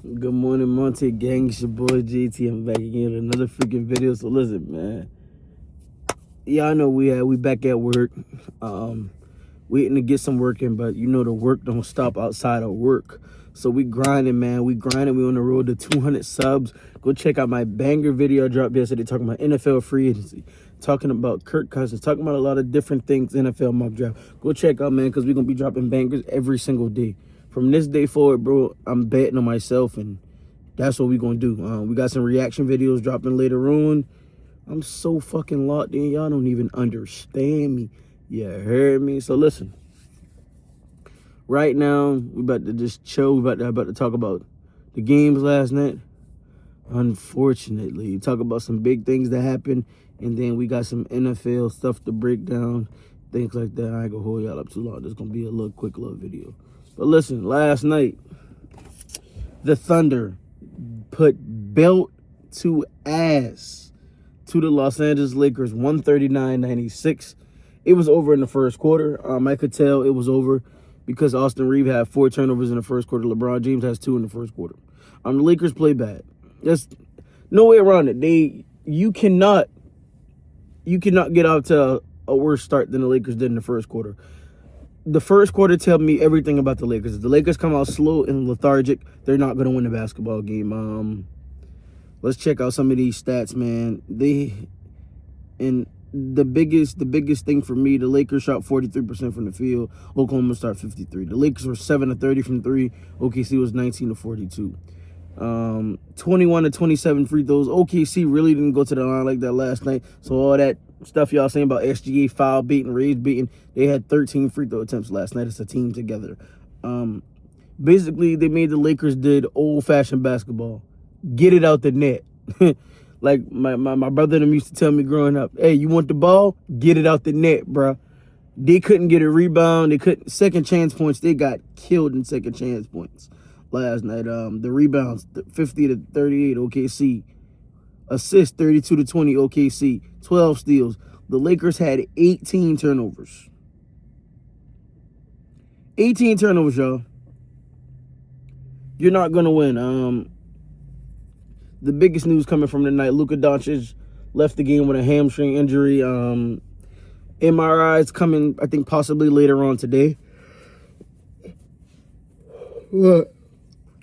Good morning, Monte Gang. It's your boy JT. I'm back again with another freaking video. So listen, man. Y'all know we back at work. Waiting to get some work in, but you know the work don't stop outside of work. So we grinding, man. We grinding. We on the road to 200 subs. Go check out my banger video I dropped yesterday talking about NFL free agency, talking about Kirk Cousins, talking about a lot of different things NFL mock draft. Go check out, man, because we're gonna be dropping bangers every single day. From this day forward, bro, I'm betting on myself, and that's what we're going to do. We got some reaction videos dropping later on. I'm so fucking locked in. Y'all don't even understand me. You heard me? So listen. Right now, we about to just chill. We about to talk about the games last night. Unfortunately, talk about some big things that happened, and then we got some NFL stuff to break down, things like that. I ain't going to hold y'all up too long. This is going to be a quick little video. But listen, last night, the Thunder put belt to ass to the Los Angeles Lakers, 139-96. It was over in the first quarter. I could tell it was over because Austin Reeves had 4 turnovers in the first quarter. LeBron James has 2 in the first quarter. The Lakers play bad. There's no way around it. You cannot get out to a worse start than the Lakers did in the first quarter. The first quarter tell me everything about the Lakers. If the Lakers come out slow and lethargic, they're not going to win the basketball game. Let's check out some of these stats, man. The biggest thing for me, the Lakers shot 43% from the field. Oklahoma shot 53%. The Lakers were 7-30 from 3. OKC was 19-42. 21-27 free throws. OKC really didn't go to the line like that last night. So all that stuff y'all saying about SGA foul beating, Rays beating, they had 13 free throw attempts last night as a team together. Basically, they made the Lakers did old-fashioned basketball. Get it out the net. Like my brother them used to tell me growing up, hey, you want the ball? Get it out the net, bro. They couldn't get a rebound. They couldn't. Second chance points, they got killed in second chance points last night. The rebounds, 50-38 OKC. Assists, 32-20 OKC. 12 steals. The Lakers had 18 turnovers. 18 turnovers, y'all. You're not going to win. The biggest news coming from the night, Luka Dončić left the game with a hamstring injury. MRIs coming, I think, possibly later on today.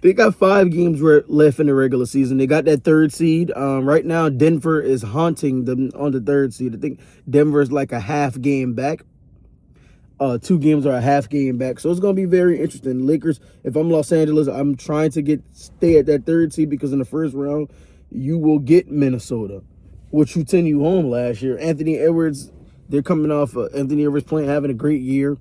They got 5 games left in the regular season. They got that 3rd seed. Right now, Denver is haunting them on the 3rd seed. I think Denver is like a half game back. 2 games are a half game back. So it's going to be very interesting. Lakers, if I'm Los Angeles, I'm trying to stay at that 3rd seed because in the first round, you will get Minnesota, which you sent you home last year. Anthony Edwards, they're coming off Anthony Edwards having a great year.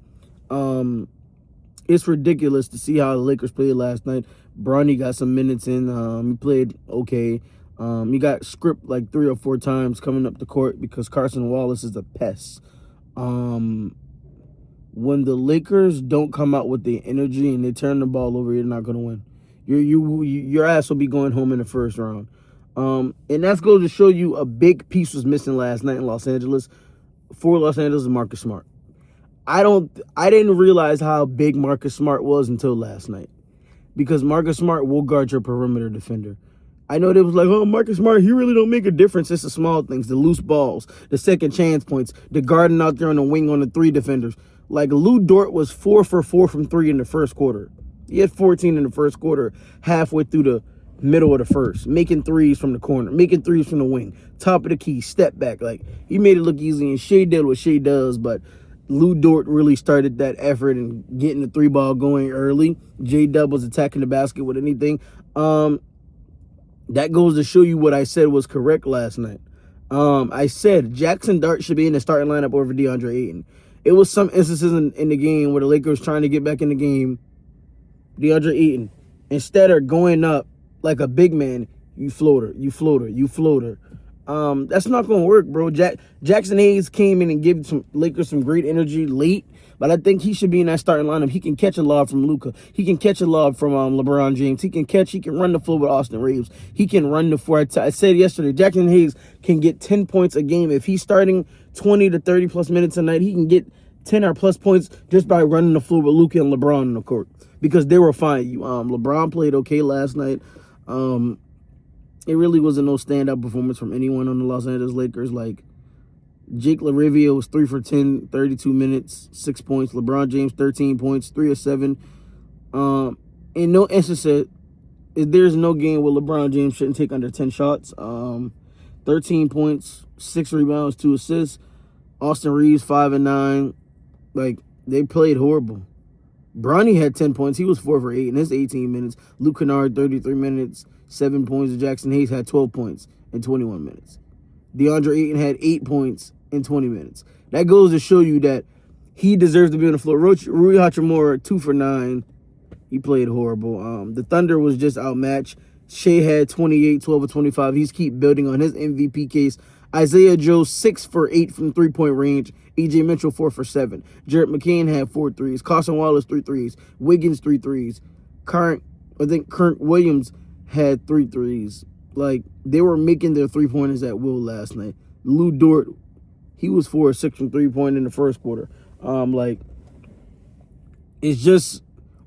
It's ridiculous to see how the Lakers played last night. Bronny got some minutes in. He played okay. He got script like 3 or 4 times coming up the court because Carson Wallace is a pest. When the Lakers don't come out with the energy and they turn the ball over, you're not going to win. Your ass will be going home in the first round. And that's going to show you a big piece was missing last night in Los Angeles. For Los Angeles, Marcus Smart. I didn't realize how big Marcus Smart was until last night. Because Marcus Smart will guard your perimeter defender. I know they was like, oh, Marcus Smart, he really don't make a difference. It's the small things, the loose balls, the second chance points, the guarding out there on the wing on the 3 defenders. Like, Lou Dort was 4 for 4 from 3 in the first quarter. He had 14 in the first quarter, halfway through the middle of the first, making threes from the corner, making threes from the wing, top of the key, step back. Like, he made it look easy, and Shea did what Shea does, but Lou Dort really started that effort and getting the 3-ball going early. J-Dub was attacking the basket with anything. That goes to show you what I said was correct last night. I said Jackson Dart should be in the starting lineup over DeAndre Ayton. It was some instances in the game where the Lakers trying to get back in the game. DeAndre Ayton, instead of going up like a big man, you floater. That's not going to work, bro. Jackson Hayes came in and gave some Lakers some great energy late, but I think he should be in that starting lineup. He can catch a lob from Luka. He can catch a lob from LeBron James. He can run the floor with Austin Reeves. He can run the floor. I said yesterday, Jackson Hayes can get 10 points a game. If he's starting 20 to 30 plus minutes a night, he can get 10 or plus points just by running the floor with Luka and LeBron on the court. because they were fine. LeBron played okay last night. It really wasn't no standout performance from anyone on the Los Angeles Lakers. Like, Jake LaRivia was 3 for 10, 32 minutes, 6 points. LeBron James, 13 points, 3 of 7. In no instance, there's no game where LeBron James shouldn't take under 10 shots. 13 points, 6 rebounds, 2 assists. Austin Reeves, 5 and 9. Like, they played horrible. Bronny had 10 points. He was 4 for 8 in his 18 minutes. Luke Kennard, 33 minutes, 7 points. And Jackson Hayes had 12 points in 21 minutes. DeAndre Ayton had 8 points in 20 minutes. That goes to show you that he deserves to be on the floor. Rui Hachimura, 2 for 9. He played horrible. The Thunder was just outmatched. Shea had 28, 12 of 25. He's keep building on his MVP case. Isaiah Joe, 6 for 8 from three-point range. E.J. Mitchell, 4 for 7. Jarrett McCain had 4 threes. Carson Wallace, 3 threes. Wiggins, 3 threes. Kirk Williams had 3 threes. Like, they were making their three-pointers at will last night. Lou Dort, he was 4 or 6 from three-point in the first quarter. Like, it's just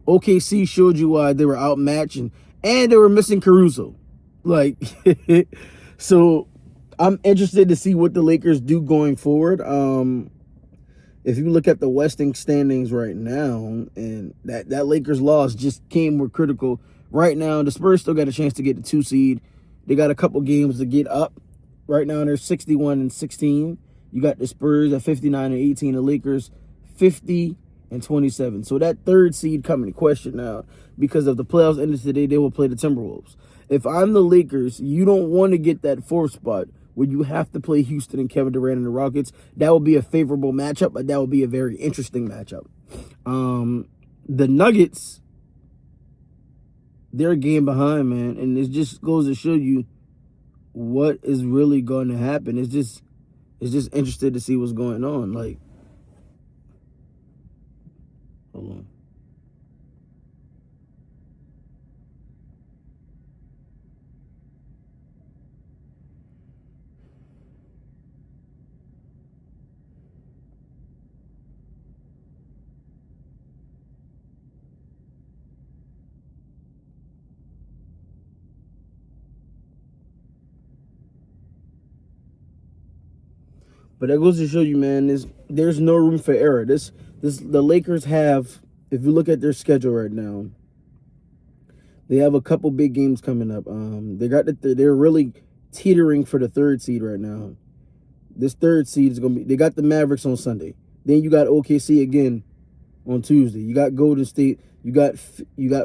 OKC showed you why they were outmatched, and they were missing Caruso. Like, so I'm interested to see what the Lakers do going forward. If you look at the Western standings right now, and that Lakers loss just came more critical. Right now, the Spurs still got a chance to get the 2 seed. They got a couple games to get up. Right now, they're 61 and 16. You got the Spurs at 59 and 18. The Lakers 50 and 27. So that 3rd seed coming to question now, because if the playoffs ended today, they will play the Timberwolves. If I'm the Lakers, you don't want to get that 4th spot where you have to play Houston and Kevin Durant and the Rockets. That would be a favorable matchup, but that would be a very interesting matchup. The Nuggets, they're a game behind, man, and it just goes to show you what is really going to happen. It's just interested to see what's going on. Like, hold on. But that goes to show you, man, there's no room for error. The Lakers have, if you look at their schedule right now, they have a couple big games coming up. They're really teetering for the 3rd seed right now. This 3rd seed is gonna be. They got the Mavericks on Sunday. Then you got OKC again on Tuesday. You got Golden State. You got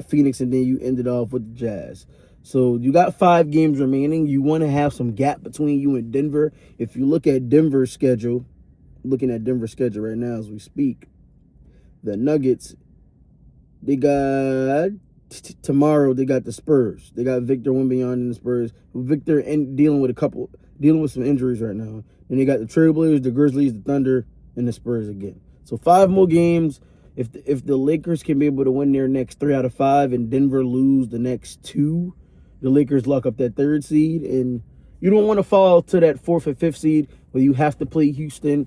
Phoenix, and then you ended off with the Jazz. So you got 5 games remaining. You want to have some gap between you and Denver. If you look at Denver's schedule, looking at Denver's schedule right now as we speak, the Nuggets, they got tomorrow. They got the Spurs. They got Victor Wembanyama and the Spurs. Victor dealing with some injuries right now. And they got the Trailblazers, the Grizzlies, the Thunder, and the Spurs again. So 5 more games. If the Lakers can be able to win their next 3 out of 5 and Denver lose the next 2, the Lakers lock up that 3rd seed. And you don't want to fall to that 4th or 5th seed where you have to play Houston.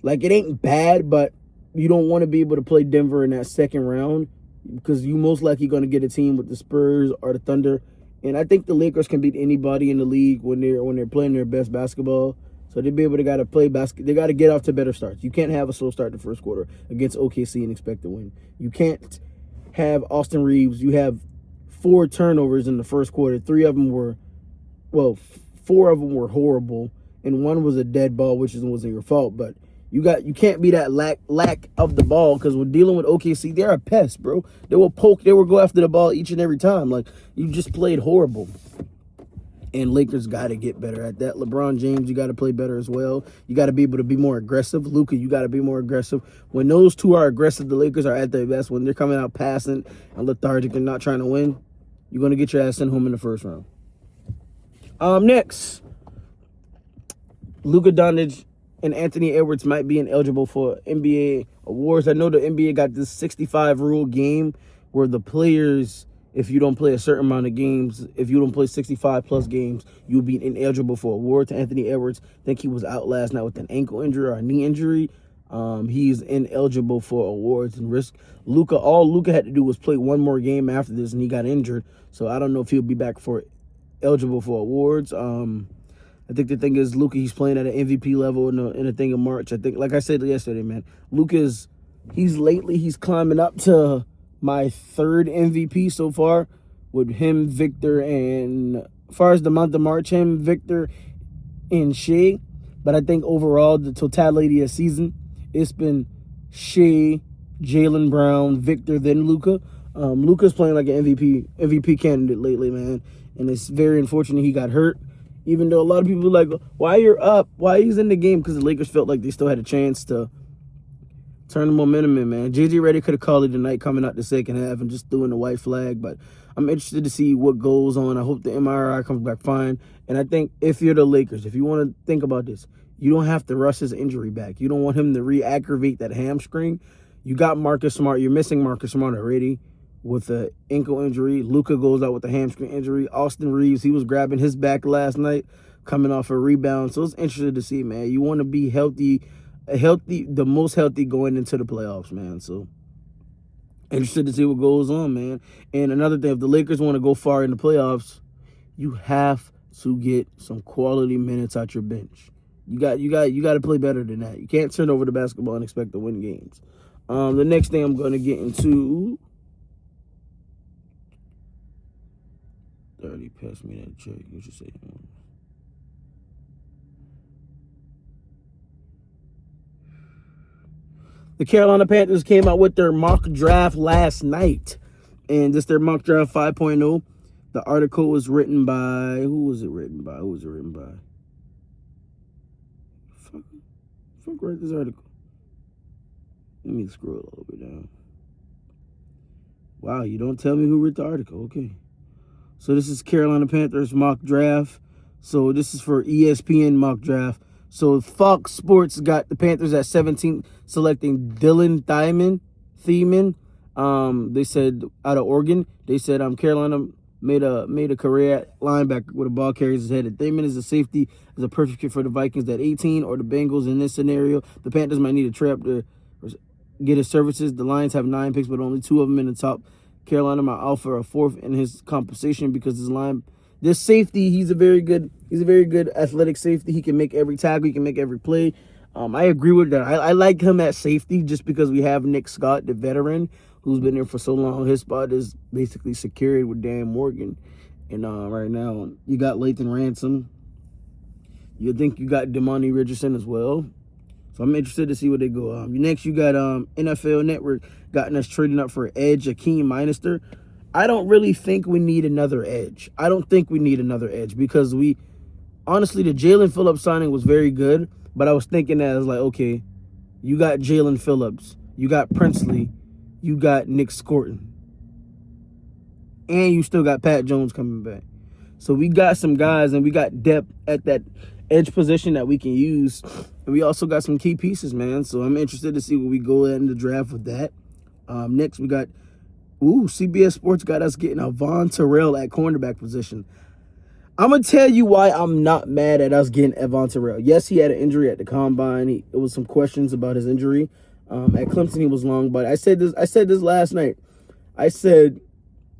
Like, it ain't bad, but you don't want to be able to play Denver in that 2nd round, because you most likely going to get a team with the Spurs or the Thunder. And I think the Lakers can beat anybody in the league when they're playing their best basketball. So they got to play basketball. They got to get off to better starts. You can't have a slow start in the 1st quarter against OKC and expect to win. You can't have Austin Reeves. You have 4 turnovers in the 1st quarter. 4 of them were horrible, and 1 was a dead ball, which wasn't your fault. But you can't be that lack of the ball, because we're dealing with OKC. They're a pest, bro. They will poke. They will go after the ball each and every time. Like, you just played horrible. And Lakers got to get better at that. LeBron James, you got to play better as well. You got to be able to be more aggressive. Luka, you got to be more aggressive. When those 2 are aggressive, the Lakers are at their best. When they're coming out passing and lethargic and not trying to win, you're going to get your ass sent home in the 1st round. Next, Luka Dončić and Anthony Edwards might be ineligible for NBA awards. I know the NBA got this 65 rule game where the players, if you don't play a certain amount of games, if you don't play 65 plus games, you'll be ineligible for awards. Anthony Edwards, I think he was out last night with an ankle injury or a knee injury. He's ineligible for awards and risk. All Luka had to do was play one more game after this, and he got injured. So I don't know if he'll be back for eligible for awards. I think the thing is, Luka, he's playing at an MVP level in the thing in March. I think, like I said yesterday, man, Luka's he's climbing up to my third MVP so far with him, Victor, and as far as the month of March, him, Victor, and Shea. But I think overall, the totality of the season, it's been Shea, Jaylen Brown, Victor, then Luka. Luka's playing like an MVP candidate lately, man. And it's very unfortunate he got hurt. Even though a lot of people are like, why you're up? Why he's in the game? Because the Lakers felt like they still had a chance to turn the momentum in, man. JJ Redick could have called it tonight coming out the second half and just throwing the white flag. But I'm interested to see what goes on. I hope the MRI comes back fine. And I think if you're the Lakers, if you want to think about this, you don't have to rush his injury back. You don't want him to re-aggravate that hamstring. You got Marcus Smart. You're missing Marcus Smart already with an ankle injury. Luka goes out with a hamstring injury. Austin Reeves, he was grabbing his back last night, coming off a rebound. So it's interesting to see, man. You want to be the most healthy going into the playoffs, man. So interested to see what goes on, man. And another thing, if the Lakers want to go far in the playoffs, you have to get some quality minutes out your bench. You got to play better than that. You can't turn over the basketball and expect to win games. The next thing I'm going to get into. 30, pass me that check. What you say? The Carolina Panthers came out with their mock draft last night. And this their mock draft 5.0. The article was written by... Who was it written by? Fuck wrote this article. Let me scroll all the way down. Wow, you don't tell me who wrote the article. Okay. So this is Carolina Panthers mock draft. So this is for ESPN mock draft. So Fox Sports got the Panthers at 17th, selecting Dylan Thiemann. They said out of Oregon. They said Carolina made a career at linebacker with a ball carries his head. Thiemann is a safety, is a perfect fit for the Vikings at 18 or the Bengals in this scenario. The Panthers might need a trade up to get his services. The Lions have 9 picks, but only 2 of them in the top. Carolina might offer a 4th in his compensation because this safety, he's a very good athletic safety. He can make every tackle, he can make every play. I agree with that. I like him at safety just because we have Nick Scott, the veteran, who's been there for so long. His spot is basically secured with Dan Morgan. And right now, you got Lathan Ransom. You think you got Damani Richardson as well. So I'm interested to see where they go. Next, you got NFL Network gotten us trading up for edge, Akeem Minister. I don't really think we need another edge. Because honestly, the Jalen Phillips signing was very good, but I was thinking that I was like, okay, you got Jalen Phillips, you got Princely, you got Nick Scorton, and you still got Pat Jones coming back. So we got some guys and we got depth at that edge position that we can use. And we also got some key pieces, man. So I'm interested to see where we go in the draft with that. Next, we got, CBS Sports got us getting Avon Terrell at cornerback position. I'm going to tell you why I'm not mad at us getting Avon Terrell. Yes, he had an injury at the combine. It was some questions about his injury. At Clemson, he was long. But I said this last night. I said,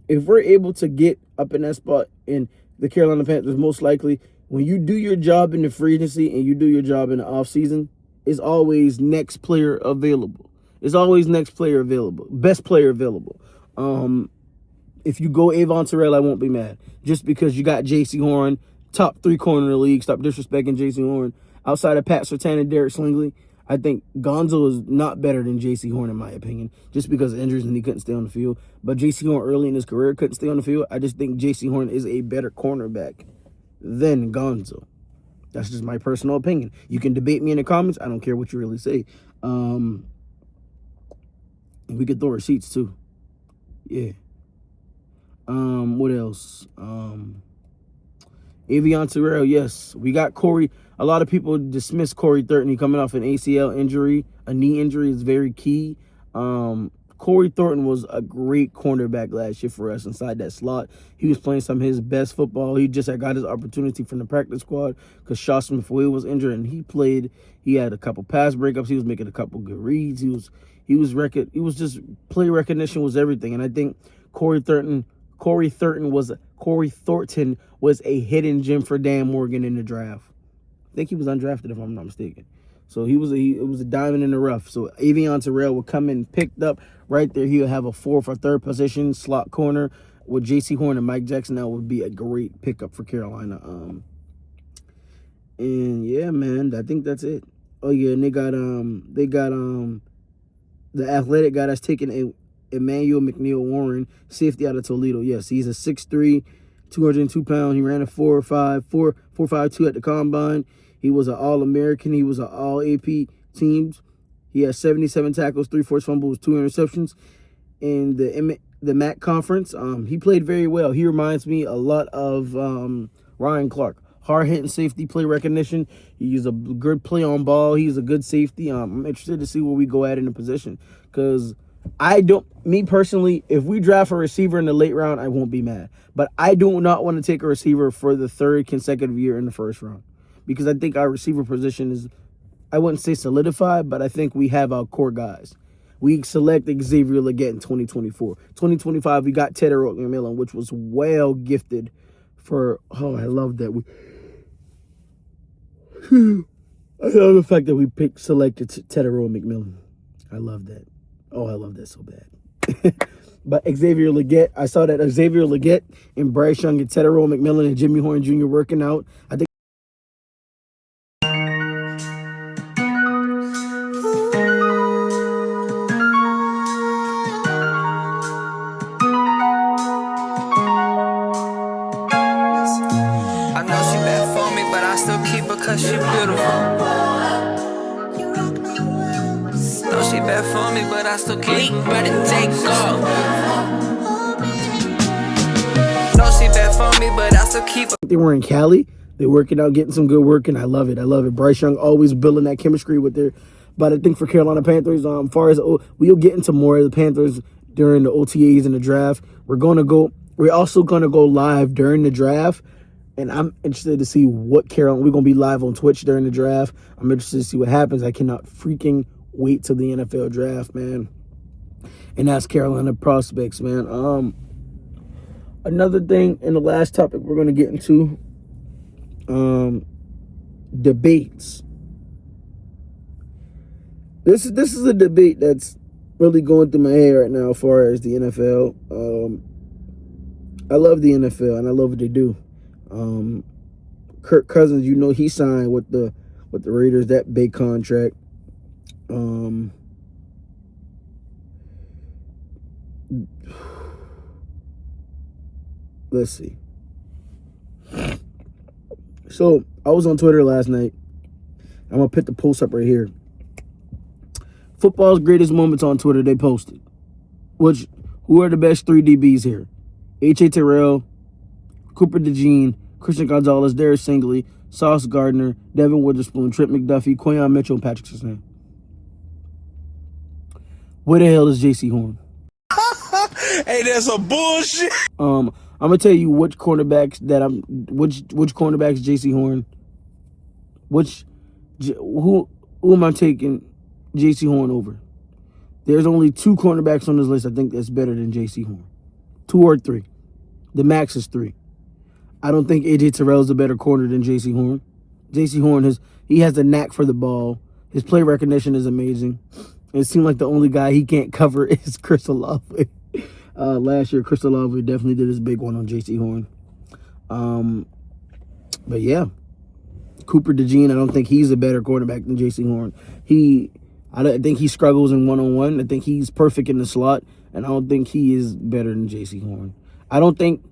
if we're able to get up in that spot in the Carolina Panthers, most likely, when you do your job in the free agency and you do your job in the offseason, it's always next player available. Best player available. If you go Avon Terrell, I won't be mad. Just because you got J.C. Horn, top 3 corner in the league. Stop disrespecting J.C. Horn. Outside of Pat Surtain and Derek Slingley, I think Gonzo is not better than J.C. Horn, in my opinion, just because of injuries and he couldn't stay on the field. But J.C. Horn early in his career couldn't stay on the field. I just think J.C. Horn is a better cornerback than Gonzo. That's just my personal opinion. You can debate me in the comments. I don't care what you really say. We could throw receipts too. Yeah. What else? Avion Terrell, yes. We got Corey. A lot of people dismiss Corey Thurton coming off an ACL injury. A knee injury is very key. Corey Thornton was a great cornerback last year for us inside that slot. He was playing some of his best football. He just had got his opportunity from the practice squad because Shaw Smith-Wade was injured, and he played. He had a couple pass breakups. He was making a couple good reads. He was just play recognition was everything. And I think Corey Thornton was a hidden gem for Dan Morgan in the draft. I think he was undrafted if I'm not mistaken. So it was a diamond in the rough. So Avion Terrell would come in picked up right there. He'll have a fourth or third position slot corner with J.C. Horn and Mike Jackson. That would be a great pickup for Carolina. And yeah, man, I think that's it. Oh yeah, and they got the athletic guy that's taking Emmanuel McNeil-Warren, safety out of Toledo. Yes, he's a 6'3", 202 pounds. He ran a 4.52 at the combine. He was an All-American. He was an All-AP teams. He had 77 tackles, 3 forced fumbles, 2 interceptions. In the MAC conference, he played very well. He reminds me a lot of Ryan Clark. Hard-hitting safety, play recognition. He's a good play on ball. He's a good safety. I'm interested to see where we go at in the position because me personally, if we draft a receiver in the late round, I won't be mad. But I do not want to take a receiver for the 3rd consecutive year in the first round because I think our receiver position is, I wouldn't say solidified, but I think we have our core guys. We select Xavier Legette in 2024. 2025, we got Teddy McMillan, which was well gifted for, I love that. I love the fact that we selected Teddy McMillan. I love that. Oh, I love that so bad. But Xavier Legette, I saw that Xavier Legette and Bryce Young and Teddy McMillan and Jimmy Horn Jr. working out. I think I know she bad for me, but I still keep her cause she beautiful. Know she bad for me, but I still keep her, better take off. Know she bad for me, but I still keep her. they were in Cali. They're working out, getting some good work, and I love it. I love it. Bryce Young always building that chemistry with their. But I think for Carolina Panthers, far as we'll get into more of the Panthers during the OTAs and the draft. We're also gonna go live during the draft. And I'm interested to see what Carolina. We're going to be live on Twitch during the draft. I'm interested to see what happens. I cannot freaking wait till the NFL draft, man. And that's Carolina prospects, man. Another thing, in the last topic we're going to get into, debates. This is a debate that's really going through my head right now as far as the NFL. I love the NFL, and I love what they do. Kirk Cousins, he signed with the Raiders, that big contract. Let's see. So I was on Twitter last night. I'm gonna put the post up right here. Football's greatest moments on Twitter, they posted. Who are the best 3 DBs here? H.A. Terrell, Cooper DeJean, Christian Gonzalez, Darius Singley, Sauce Gardner, Devin Witherspoon, Trent McDuffie, Quayon Mitchell, and Patrick Surtain. Where the hell is J.C. Horn? Hey, that's some bullshit. I'm gonna tell you which cornerbacks J.C. Horn. Who am I taking J.C. Horn over? There's only 2 cornerbacks on this list I think that's better than J.C. Horn. 2 or 3. The max is 3. I don't think A.J. Terrell is a better corner than J.C. Horn. J.C. Horn has a knack for the ball. His play recognition is amazing. It seemed like the only guy he can't cover is Chris Olave. Last year, Chris Olave definitely did his big one on J.C. Horn. But yeah, Cooper DeJean, I don't think he's a better quarterback than J.C. Horn. I think he struggles in one-on-one. I think he's perfect in the slot, and I don't think he is better than J.C. Horn. I don't think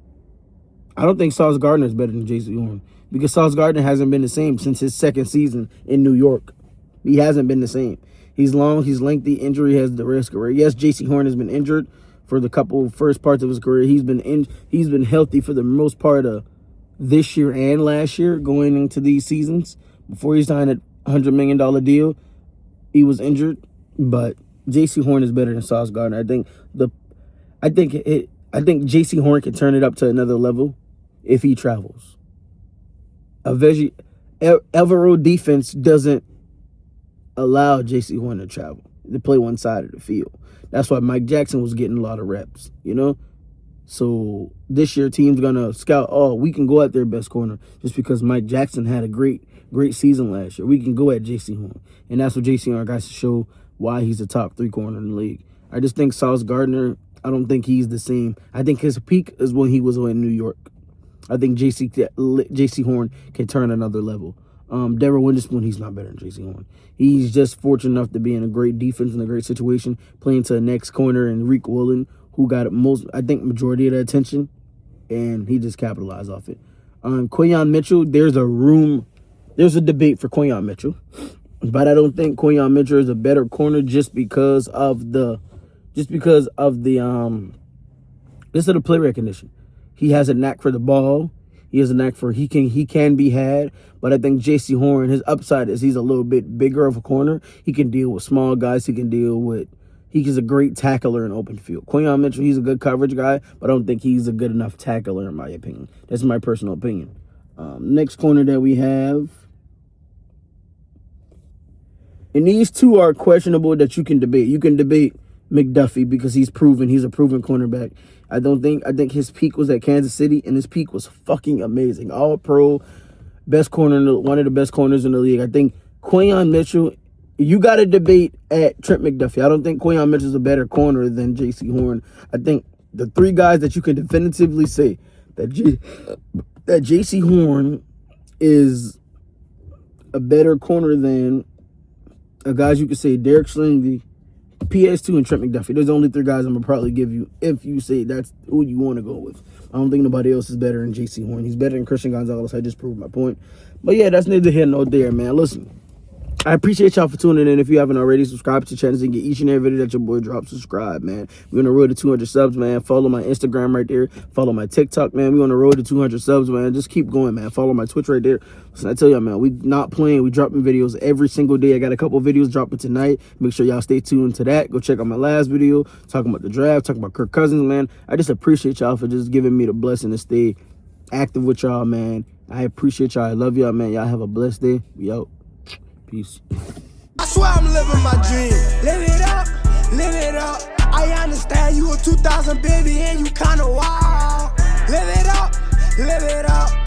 Sauce Gardner is better than J.C. Horn because Sauce Gardner hasn't been the same since his 2nd season in New York. He hasn't been the same. He's long, he's lengthy. Injury has the risk. Yes, J.C. Horn has been injured for the couple first parts of his career. He's been healthy for the most part of this year and last year going into these seasons. Before he signed a $100 million deal, he was injured, but J.C. Horn is better than Sauce Gardner. I think J.C. Horn can turn it up to another level if he travels. Alvaro defense doesn't allow J.C. Horn to travel, to play one side of the field. That's why Mike Jackson was getting a lot of reps, you know? So this year, team's going to scout, we can go at their best corner just because Mike Jackson had a great season last year. We can go at J.C. Horn. And that's what J.C. Horn got to show why he's a top 3 corner in the league. I just think Sauce Gardner, I don't think he's the same. I think his peak is when he was in New York. I think J.C. Horn can turn another level. Deborah Witherspoon, he's not better than J.C. Horn. He's just fortunate enough to be in a great defense in a great situation, playing to the next corner and Reek Woolen, who got majority of the attention, and he just capitalized off it. Quayon Mitchell, there's a debate for Quayon Mitchell, but I don't think Quayon Mitchell is a better corner just because of the play recognition. He has a knack for the ball. He has a knack for he can be had. But I think J.C. Horn, his upside is he's a little bit bigger of a corner. He can deal with small guys. He's a great tackler in open field. Quayon Mitchell, he's a good coverage guy, but I don't think he's a good enough tackler in my opinion. That's my personal opinion. Next corner that we have. And these two are questionable that you can debate. You can debate McDuffie because he's a proven cornerback. I think his peak was at Kansas City, and his peak was fucking amazing. All pro, best corner, one of the best corners in the league. I think Quayon Mitchell, you got to debate at Trent McDuffie. I don't think Quayon Mitchell's a better corner than J.C. Horn. I think the 3 guys that you can definitively say that J.C. Horn is a better corner than guys you could say Derek Slingley, PS2, and Trent McDuffie. There's only 3 guys I'm going to probably give you if you say that's who you want to go with. I don't think nobody else is better than J.C. Horn. He's better than Christian Gonzalez. I just proved my point. But yeah, that's neither here nor there, man. Listen, I appreciate y'all for tuning in. If you haven't already, subscribe to the channel and get each and every video that your boy drops. Subscribe, man. We're on the road to 200 subs, man. Follow my Instagram right there. Follow my TikTok, man. We're on the road to 200 subs, man. Just keep going, man. Follow my Twitch right there. Listen, I tell y'all, man, we not playing. We dropping videos every single day. I got a couple videos dropping tonight. Make sure y'all stay tuned to that. Go check out my last video talking about the draft, talking about Kirk Cousins, man. I just appreciate y'all for just giving me the blessing to stay active with y'all, man. I appreciate y'all. I love y'all, man. Y'all have a blessed day. We out. Peace. I swear I'm living my dream. Live it up, live it up. I understand you a 2000 baby and you kinda wild. Live it up, live it up.